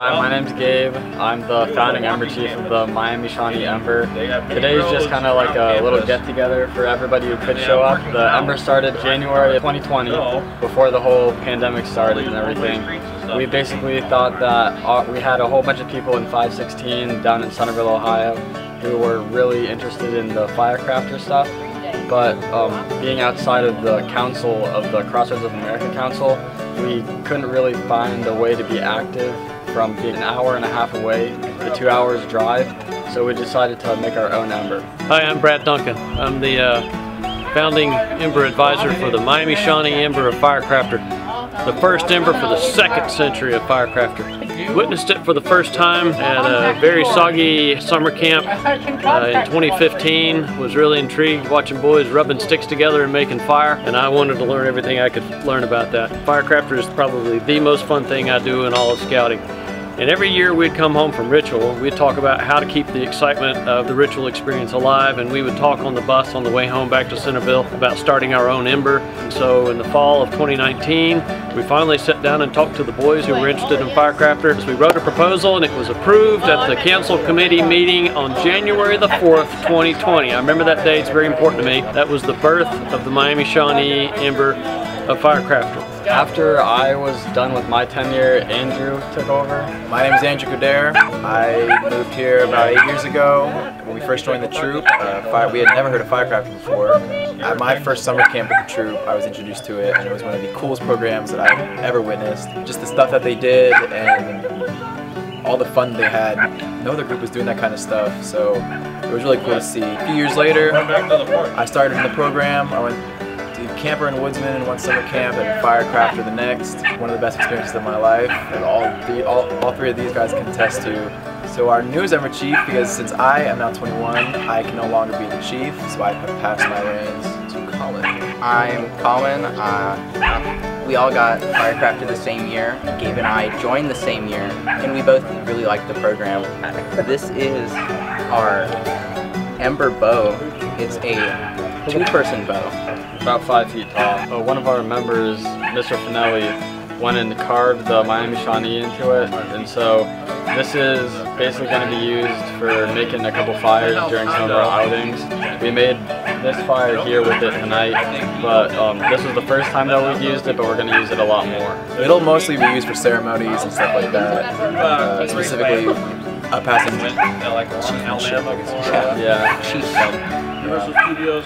Hi, my name's Gabe. I'm the founding Ember Chief of the Miami Shawnee Ember. Today is just kind of like a little get-together for everybody who could show up. The Ember started January of 2020, before the whole pandemic started and everything. We basically thought that we had a whole bunch of people in 516 down in Centerville, Ohio, who were really interested in the firecrafter stuff. But being outside of the council, of the Crossroads of America Council, we couldn't really find a way to be active from being an hour and a half away to 2 hours drive, so we decided to make our own Ember. Hi, I'm Duncan. I'm the founding Ember advisor for the Miami Shawnee Ember of Firecrafter, the first Ember for the 2nd century of Firecrafter. Witnessed it for the first time at a very soggy summer camp in 2015. Was really intrigued watching boys rubbing sticks together and making fire, and I wanted to learn everything I could learn about that. Firecrafter is probably the most fun thing I do in all of scouting. And every year we'd come home from ritual, we'd talk about how to keep the excitement of the ritual experience alive, and we would talk on the bus on the way home back to Centerville about starting our own Ember. And so in the fall of 2019, we finally sat down and talked to the boys who were interested in Firecrafter. So we wrote a proposal and it was approved at the council committee meeting on January the 4th, 2020. I remember that day, it's very important to me. That was the birth of the Miami Shawnee Ember of Firecrafter. After I was done with my tenure, Andrew took over. My name is Andrew Godair. I moved here about 8 years ago when we first joined the troop. We had never heard of firecrafting before. At my first summer camp with the troop, I was introduced to it, and it was one of the coolest programs that I've ever witnessed. Just the stuff that they did and all the fun they had. No other group was doing that kind of stuff, so it was really cool to see. A few years later, I started in the program. I went to camper and Woodsmen in one summer camp and Firecrafter the next. One of the best experiences of my life, and all three of these guys can attest to. So our newest Ember Chief, because since I am now 21, I can no longer be the chief, so I have passed my reins to Colin. I'm Colin. We all got Firecrafter the same year. Gabe and I joined the same year, and we both really liked the program. This is our Ember bow. It's a 2-person bow. About 5 feet tall. One of our members, Mr. Finelli, went and carved the Miami Shawnee into it, and so this is basically going to be used for making a couple fires during some of our outings. We made this fire here with it tonight, but this was the first time that we've used it, but we're going to use it a lot more. It'll mostly be used for ceremonies and stuff like that, specifically passing chiefship, I guess. Yeah. Chiefship. Universal Studios.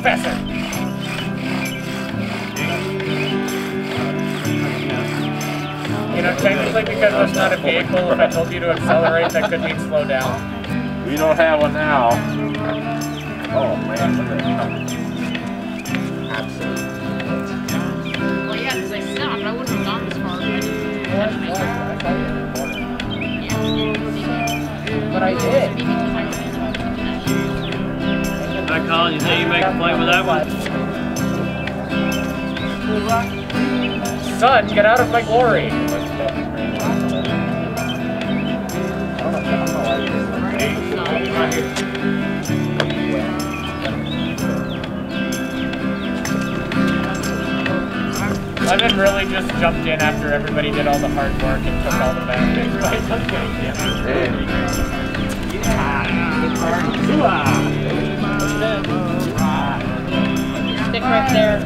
Faster. You know, technically because that's not a vehicle, if I told you to accelerate, that could mean slow down. We don't have one now. Oh man, look at that. Absolutely. Well, yeah, because I stopped. I wouldn't have gone this far. But I did. Hi Colin, you think you make a play with that one? Son, get out of my glory. Evan really just jumped in after everybody did all the hard work and took all the benefits. Stick right there.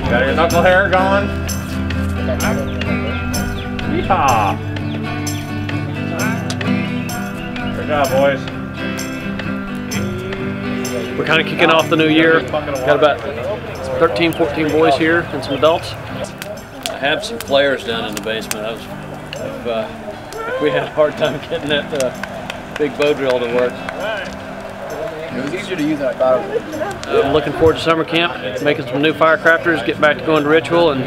Got your knuckle hair going? Yeehaw! Good job, boys. We're kind of kicking off the new year. Got about 13, 14 boys here and some adults. I have some flares down in the basement. If we had a hard time getting that big bow drill to work. It was easier to use than I thought it would. I'm looking forward to summer camp, making some new firecrafters, get back to going to ritual, and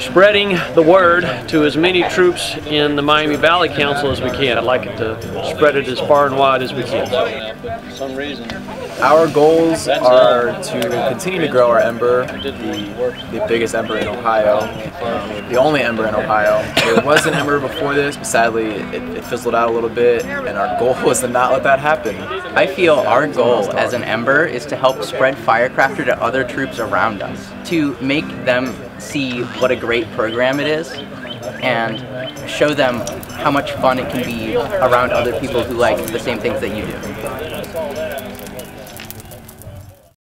spreading the word to as many troops in the Miami Valley Council as we can. I'd like it to spread it as far and wide as we can. For some reason. Our goals are to continue to grow our ember, the biggest ember in Ohio, the only ember in Ohio. There was an ember before this, but sadly it fizzled out a little bit, and our goal was to not let that happen. I feel our goal as an ember is to help spread Firecrafter to other troops around us, to make them see what a great program it is, and show them how much fun it can be around other people who like the same things that you do.